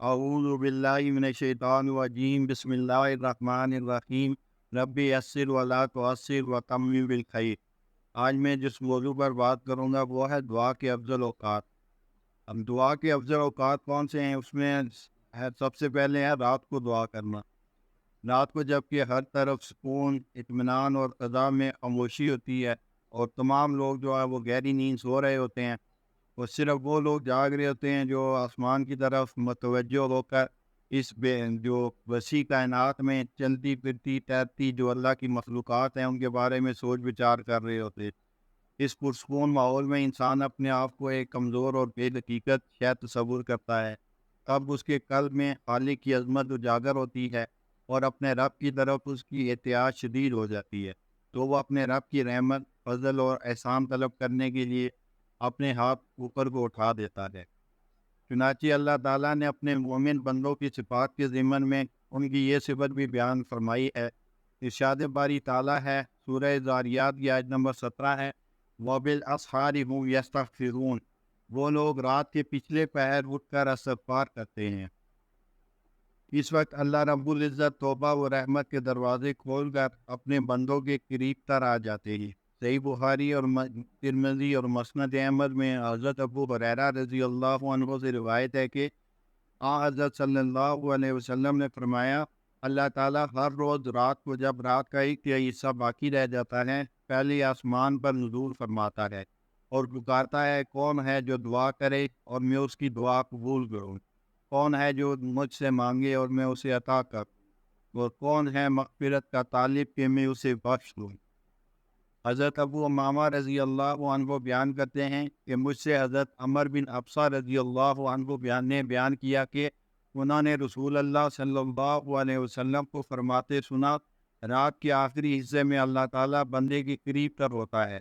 اعوذ باللہ من الشیطان الرجیم بسم اللہ الرحمن الرحیم ربی یسر ولا تعسر وتمم بالخیر۔ آج میں جس موضوع پر بات کروں گا وہ ہے دعا کے افضل اوقات۔ اب دعا کے افضل اوقات کون سے ہیں؟ اس میں سب سے پہلے ہے رات کو دعا کرنا۔ رات کو جب کہ ہر طرف سکون، اطمینان اور فضا میں خاموشی ہوتی ہے اور تمام لوگ جو ہے وہ گہری نیند سو رہے ہوتے ہیں، اور صرف وہ لوگ جاگ رہے ہوتے ہیں جو آسمان کی طرف متوجہ ہو کر اس جو وسیع کائنات میں چلتی پھرتی تیرتی جو اللہ کی مخلوقات ہیں ان کے بارے میں سوچ بچار کر رہے ہوتے ہیں۔ اس پرسکون ماحول میں انسان اپنے آپ کو ایک کمزور اور بے حقیقت شاید تصور کرتا ہے۔ تب اس کے قلب میں خالق کی عظمت اجاگر ہوتی ہے اور اپنے رب کی طرف اس کی احتیاج شدید ہو جاتی ہے، تو وہ اپنے رب کی رحمت، فضل اور احسان طلب کرنے کے لیے اپنے ہاتھ اوپر کو اٹھا دیتا ہے۔ چنانچہ اللہ تعالیٰ نے اپنے مومن بندوں کی صفات کے ضمن میں ان کی یہ صفت بھی بیان فرمائی ہے۔ ارشاد باری تعالیٰ ہے، سورہ ذاریات کی آیت نمبر 17 ہے، وَبِالْأَسْحَارِ هُمْ يَسْتَغْفِرُونَ، وہ لوگ رات کے پچھلے پہر اٹھ کر استغفار کرتے ہیں۔ اس وقت اللہ رب العزت توبہ و رحمت کے دروازے کھول کر اپنے بندوں کے قریب تر آ جاتے ہیں۔ صحیح بخاری اور ترمذی اور مسند احمد میں حضرت ابو ہریرہ رضی اللہ عنہ سے روایت ہے کہ حضرت صلی اللہ علیہ وسلم نے فرمایا، اللہ تعالیٰ ہر روز رات کو جب رات کا ایک تہائی حصہ باقی رہ جاتا ہے، پہلے آسمان پر نزول فرماتا ہے اور پکارتا ہے، کون ہے جو دعا کرے اور میں اس کی دعا قبول کروں؟ کون ہے جو مجھ سے مانگے اور میں اسے عطا کروں؟ اور کون ہے مغفرت کا طالب کہ میں اسے بخش دوں؟ حضرت ابو امامہ رضی اللہ عنہ بیان کرتے ہیں کہ مجھ سے حضرت عمر بن حفصہ رضی اللہ عنہ نے بیان کیا کہ انہوں نے رسول اللہ صلی اللہ علیہ وسلم کو فرماتے سنا، رات کے آخری حصے میں اللہ تعالیٰ بندے کے قریب تر ہوتا ہے۔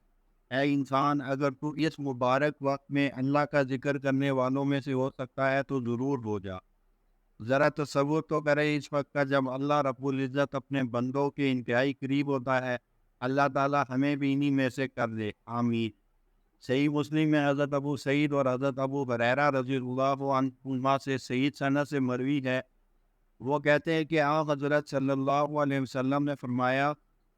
اے انسان، اگر تو اس مبارک وقت میں اللہ کا ذکر کرنے والوں میں سے ہو سکتا ہے تو ضرور ہو جا۔ ذرا تصور تو کرے اس وقت کا جب اللہ رب العزت اپنے بندوں کے انتہائی قریب ہوتا ہے۔ اللہ تعالیٰ ہمیں بھی انہی میں سے کر دے، آمین۔ صحیح مسلم میں حضرت ابو سعید اور حضرت ابو ہریرہ رضی اللہ عنہما سے صحیح سند سے مروی ہے، وہ کہتے ہیں کہ حضرت صلی اللہ علیہ وسلم نے فرمایا،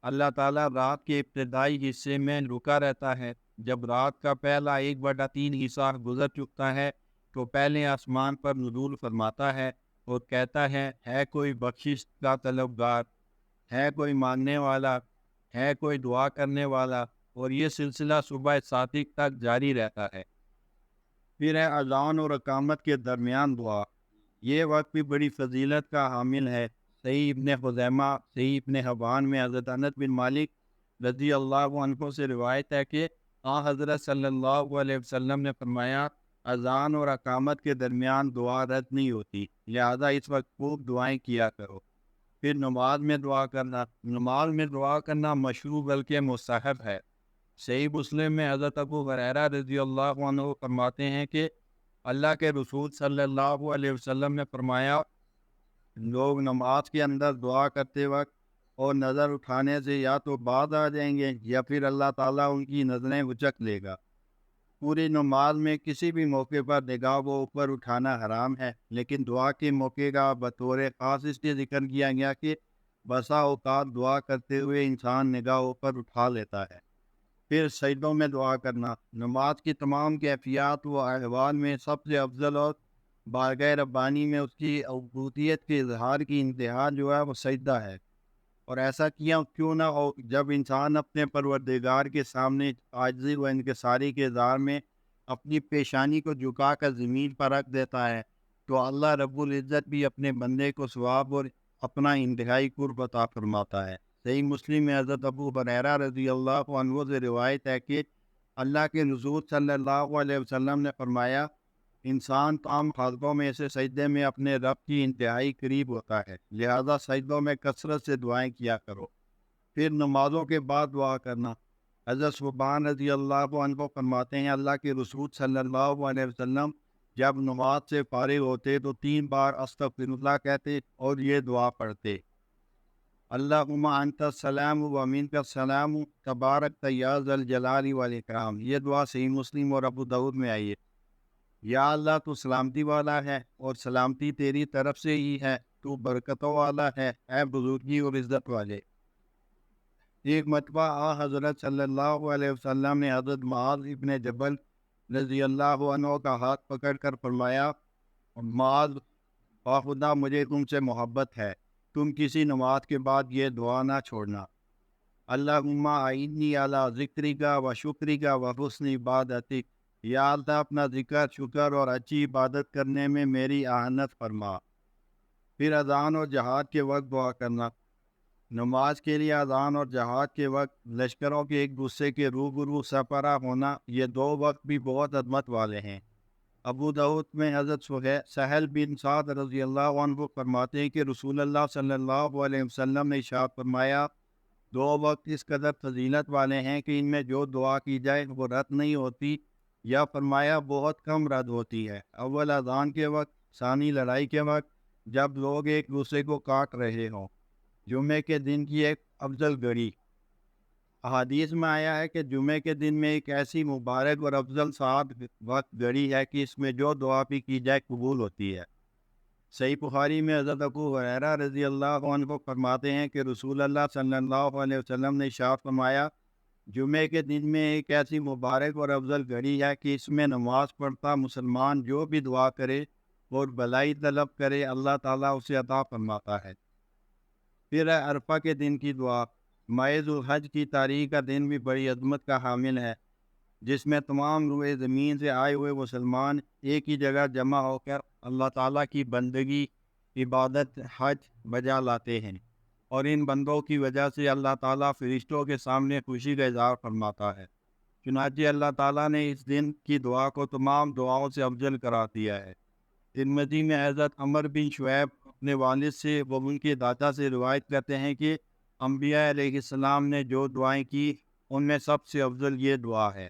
اللہ تعالیٰ رات کے ابتدائی حصے میں رکا رہتا ہے۔ جب رات کا پہلا 1/3 حصہ گزر چکتا ہے تو پہلے آسمان پر نزول فرماتا ہے اور کہتا ہے کوئی بخشش کا طلبگار، ہے کوئی مانگنے والا، ہے کوئی دعا کرنے والا، اور یہ سلسلہ صبح صادق تک جاری رہتا ہے۔ پھر ہے اذان اور اقامت کے درمیان دعا۔ یہ وقت بھی بڑی فضیلت کا حامل ہے۔ صحیح ابن خزیمہ، صحیح ابن حبان میں حضرت انس بن مالک رضی اللہ عنہ سے روایت ہے کہ حضرت صلی اللہ علیہ وسلم نے فرمایا، اذان اور اقامت کے درمیان دعا رد نہیں ہوتی، لہذا اس وقت خوب دعائیں کیا کرو۔ پھر نماز میں دعا کرنا۔ نماز میں دعا کرنا مشروع بلکہ مستحب ہے۔ صحیح مسلم میں حضرت ابو ہریرہ رضی اللہ عنہ فرماتے ہیں کہ اللہ کے رسول صلی اللہ علیہ وسلم نے فرمایا، لوگ نماز کے اندر دعا کرتے وقت اور نظر اٹھانے سے یا تو باز آ جائیں گے یا پھر اللہ تعالیٰ ان کی نظریں اچک لے گا۔ پوری نماز میں کسی بھی موقع پر نگاہ کو اوپر اٹھانا حرام ہے، لیکن دعا کے موقع کا بطور خاص اس لیے ذکر کیا گیا کہ بسا اوقات دعا کرتے ہوئے انسان نگاہ اوپر اٹھا لیتا ہے۔ پھر سجدوں میں دعا کرنا۔ نماز کی تمام کیفیات و احوال میں سب سے افضل اور بارگاہ ربانی میں اس کی عبودیت کے اظہار کی انتہا جو ہے وہ سجدہ ہے، اور ایسا کیوں نہ ہو جب انسان اپنے پروردگار کے سامنے عاجزی و انکساری کے اظہار میں اپنی پیشانی کو جھکا کر زمین پر رکھ دیتا ہے، تو اللہ رب العزت بھی اپنے بندے کو ثواب اور اپنا انتہائی قرب عطا فرماتا ہے۔ صحیح مسلم میں حضرت ابو ہریرہ رضی اللہ عنہ سے روایت ہے کہ اللہ کے رسول صلی اللہ علیہ وسلم نے فرمایا، انسان تمام حالتوں میں سے سجدے میں اپنے رب کی انتہائی قریب ہوتا ہے، لہذا سجدوں میں کثرت سے دعائیں کیا کرو۔ پھر نمازوں کے بعد دعا کرنا۔ حضرت ثوبان رضی اللہ عنہ فرماتے ہیں، اللہ کے رسول صلی اللہ علیہ وسلم جب نماز سے فارغ ہوتے تو 3 بار استغفر اللہ کہتے اور یہ دعا پڑھتے، اللہم انت السلام و منک السلام تبارک یا ذا الجلال والاکرام۔ یہ دعا صحیح مسلم اور ابو داؤد میں آئی ہے۔ یا اللہ تو سلامتی والا ہے اور سلامتی تیری طرف سے ہی ہے، تو برکتوں والا ہے، اے بزرگی اور عزت والے۔ ایک مرتبہ حضرت صلی اللہ علیہ وسلم نے حضرت معاذ ابن جبل رضی اللہ عنہ کا ہاتھ پکڑ کر فرمایا، معاذ، خدا مجھے تم سے محبت ہے، تم کسی نماز کے بعد یہ دعا نہ چھوڑنا، اللہم اعنی علی ذکرک و شکرک و حسن عبادتک، یا اللہ اپنا ذکر، شکر اور اچھی عبادت کرنے میں میری اعانت فرما۔ پھر اذان اور جہاد کے وقت دعا کرنا۔ نماز کے لیے اذان اور جہاد کے وقت لشکروں کے ایک دوسرے کے روبرو سربراہ ہونا، یہ دو وقت بھی بہت عظمت والے ہیں۔ ابو داؤد میں حضرت سہل بن سعد رضی اللہ عنہ فرماتے ہیں کہ رسول اللہ صلی اللہ علیہ وسلم نے ارشاد فرمایا، دو وقت اس قدر فضیلت والے ہیں کہ ان میں جو دعا کی جائے وہ رد نہیں ہوتی، یا فرمایا بہت کم رد ہوتی ہے۔ اول اذان کے وقت، ثانی لڑائی کے وقت، جب لوگ ایک دوسرے کو کاٹ رہے ہوں، جمعے کے دن کی ایک افضل گھڑی۔ احادیث میں آیا ہے کہ جمعے کے دن میں ایک ایسی مبارک اور افضل ساعت وقت گھڑی ہے کہ اس میں جو دعا بھی کی جائے قبول ہوتی ہے۔ صحیح بخاری میں حضرت ابو ہریرہ رضی اللہ عنہ فرماتے ہیں کہ رسول اللہ صلی اللہ علیہ وسلم نے ارشاد فرمایا، جمعے کے دن میں ایک ایسی مبارک اور افضل گھڑی ہے کہ اس میں نماز پڑھتا مسلمان جو بھی دعا کرے اور بھلائی طلب کرے، اللہ تعالیٰ اسے عطا فرماتا ہے۔ پھر ہے عرفہ کے دن کی دعا۔ ماہ الحج کی تاریخ کا دن بھی بڑی عظمت کا حامل ہے، جس میں تمام روئے زمین سے آئے ہوئے مسلمان ایک ہی جگہ جمع ہو کر اللہ تعالیٰ کی بندگی، عبادت، حج بجا لاتے ہیں، اور ان بندوں کی وجہ سے اللہ تعالیٰ فرشتوں کے سامنے خوشی کا اظہار فرماتا ہے۔ چنانچہ اللہ تعالیٰ نے اس دن کی دعا کو تمام دعاؤں سے افضل قرار دیا ہے۔ ترمذی میں حضرت عمر بن شعیب اپنے والد سے و ان کے دادا سے روایت کرتے ہیں کہ انبیاء علیہ السلام نے جو دعائیں کی ان میں سب سے افضل یہ دعا ہے،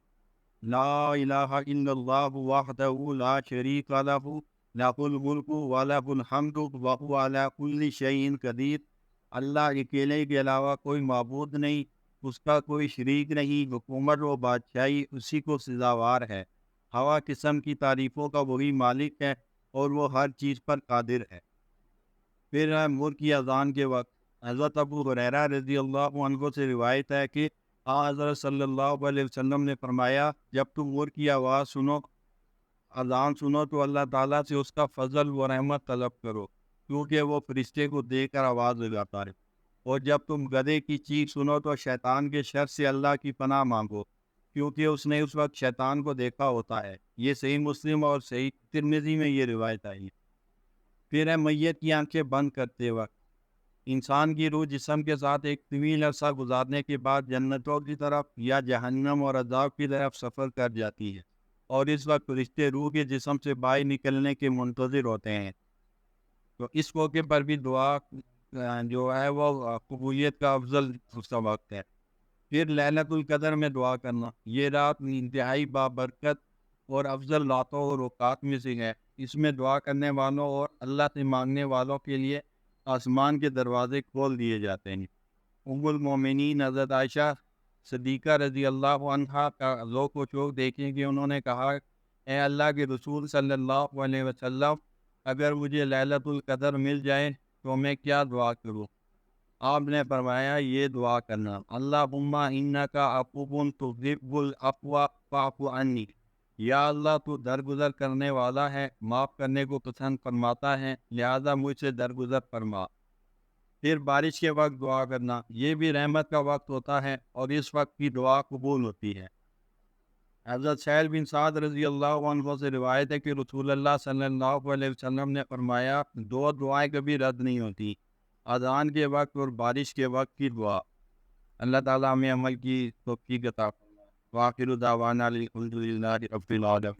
لا الہ الا اللہ وحدہ لا شریک لہ، لہ الملک و لہ الحمد وہو علی کل شیء قدیر۔ اللہ اکیلے کے علاوہ کوئی معبود نہیں، اس کا کوئی شریک نہیں، حکومت و بادشاہی اسی کو سزاوار ہے، ہوا قسم کی تعریفوں کا وہی مالک ہے اور وہ ہر چیز پر قادر ہے۔ پھر ہے ملک کی اذان کے وقت۔ حضرت ابو ہریرہ رضی اللہ عنہ سے روایت ہے کہ حضرت صلی اللہ علیہ وسلم نے فرمایا، جب تم ملک کی آواز سنو، اذان سنو، تو اللہ تعالیٰ سے اس کا فضل و رحمت طلب کرو، کیونکہ وہ فرشتے کو دے کر آواز لگاتا ہے۔ اور جب تم گدھے کی چیخ سنو تو شیطان کے شر سے اللہ کی پناہ مانگو، کیونکہ اس نے اس وقت شیطان کو دیکھا ہوتا ہے۔ یہ صحیح مسلم اور صحیح ترمذی میں یہ روایت آئی ہے۔ پھر ہے میت کی آنکھیں بند کرتے وقت۔ انسان کی روح جسم کے ساتھ ایک طویل عرصہ گزارنے کے بعد جنتوں کی طرف یا جہنم اور عذاب کی طرف سفر کر جاتی ہے، اور اس وقت فرشتے روح کے جسم سے باہر نکلنے کے منتظر ہوتے ہیں۔ تو اس موقع پر بھی دعا جو ہے وہ قبولیت کا افضل وقت ہے۔ پھر لیلۃ القدر میں دعا کرنا۔ یہ رات انتہائی بابرکت اور افضل راتوں اور اوقات میں سے ہے۔ اس میں دعا کرنے والوں اور اللہ سے مانگنے والوں کے لیے آسمان کے دروازے کھول دیے جاتے ہیں۔ ام المومنین حضرت عائشہ صدیقہ رضی اللہ عنہا کا ذوق و شوق دیکھیں کہ انہوں نے کہا، اے اللہ کے رسول صلی اللہ علیہ وسلم، اگر مجھے لیلۃ القدر مل جائے تو میں کیا دعا کروں؟ آپ نے فرمایا، یہ دعا کرنا، اللہم انک عفو تحب العفو فاعف عنی، یا اللہ تو درگزر کرنے والا ہے، معاف کرنے کو پسند فرماتا ہے، لہذا مجھ سے درگزر فرما۔ پھر بارش کے وقت دعا کرنا۔ یہ بھی رحمت کا وقت ہوتا ہے اور اس وقت کی دعا قبول ہوتی ہے۔ حضرت سہل بن سعد رضی اللہ عنہ سے روایت ہے کہ رسول اللہ صلی اللہ علیہ وسلم نے فرمایا، دو دعائیں کبھی رد نہیں ہوتی، اذان کے وقت اور بارش کے وقت کی دعا۔ اللہ تعالیٰ ہمیں عمل کی توفیق عطا فرمائے۔ وآخر دعوانا الحمد للہ رب العالمین۔